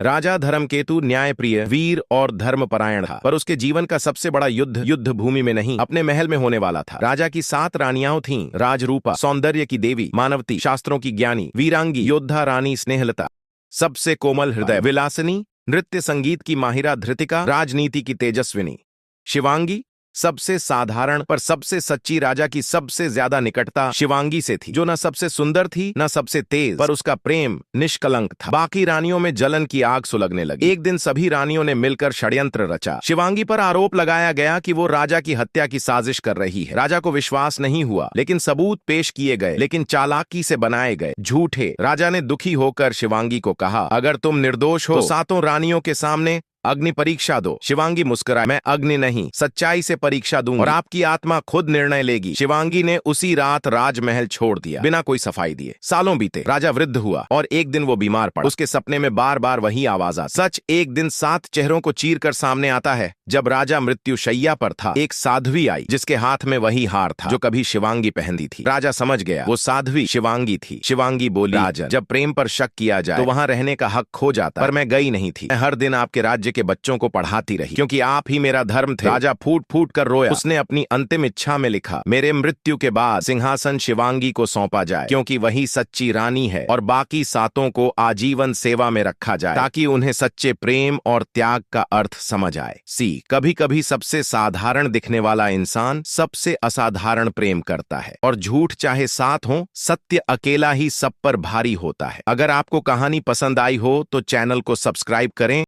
राजा धर्मकेतु न्यायप्रिय, वीर और धर्मपरायण था, पर उसके जीवन का सबसे बड़ा युद्ध भूमि में नहीं, अपने महल में होने वाला था। राजा की 7 रानियां थीं, राजरूपा, सौंदर्य की देवी मानवती, शास्त्रों की ज्ञानी, वीरांगी, योद्धा रानी स्नेहलता, सबसे कोमल हृदय विलासिनी, नृत्य संगीत की माहिरा धृतिका, राजनीति की तेजस्विनी शिवांगी, सबसे साधारण पर सबसे सच्ची। राजा की सबसे ज्यादा निकटता शिवांगी से थी, जो न सबसे सुंदर थी न सबसे तेज, पर उसका प्रेम निष्कलंक था। बाकी रानियों में जलन की आग सुलगने लगी। एक दिन सभी रानियों ने मिलकर षड्यंत्र रचा। शिवांगी पर आरोप लगाया गया कि वो राजा की हत्या की साजिश कर रही है। राजा को विश्वास नहीं हुआ, लेकिन सबूत पेश किए गए, लेकिन चालाकी से बनाए गए झूठे। राजा ने दुखी होकर शिवांगी को कहा, अगर तुम निर्दोष हो तो 7 रानियों के सामने अग्नि परीक्षा दो। शिवांगी मुस्कुराई, मैं अग्नि नहीं, सच्चाई से परीक्षा दूंगी और आपकी आत्मा खुद निर्णय लेगी। शिवांगी ने उसी रात राजमहल छोड़ दिया, बिना कोई सफाई दिए। सालों बीते, राजा वृद्ध हुआ और एक दिन वो बीमार पड़ा। उसके सपने में बार बार वही आवाज आ। सच एक दिन 7 चेहरों को चीर कर सामने आता है। जब राजा मृत्युशैया पर था, एक साध्वी आई, जिसके हाथ में वही हार था जो कभी शिवांगी पहनती थी। राजा समझ गया, वो साध्वी शिवांगी थी। शिवांगी बोली, राजन, जब प्रेम पर शक किया जाए तो वहां रहने का हक खो जाता, पर मैं गई नहीं थी। मैं हर दिन आपके राज्य के बच्चों को पढ़ाती रही, क्योंकि आप ही मेरा धर्म थे। राजा फूट फूट कर रोया। उसने अपनी अंतिम इच्छा में लिखा, मेरे मृत्यु के बाद सिंहासन शिवांगी को सौंपा जाए, क्योंकि वही सच्ची रानी है, और बाकी 7 को आजीवन सेवा में रखा जाए, ताकि उन्हें सच्चे प्रेम और त्याग का अर्थ समझ आए। कभी कभी सबसे साधारण दिखने वाला इंसान सबसे असाधारण प्रेम करता है, और झूठ चाहे 7 हो, सत्य अकेला ही सब पर भारी होता है। अगर आपको कहानी पसंद आई हो तो चैनल को सब्सक्राइब करें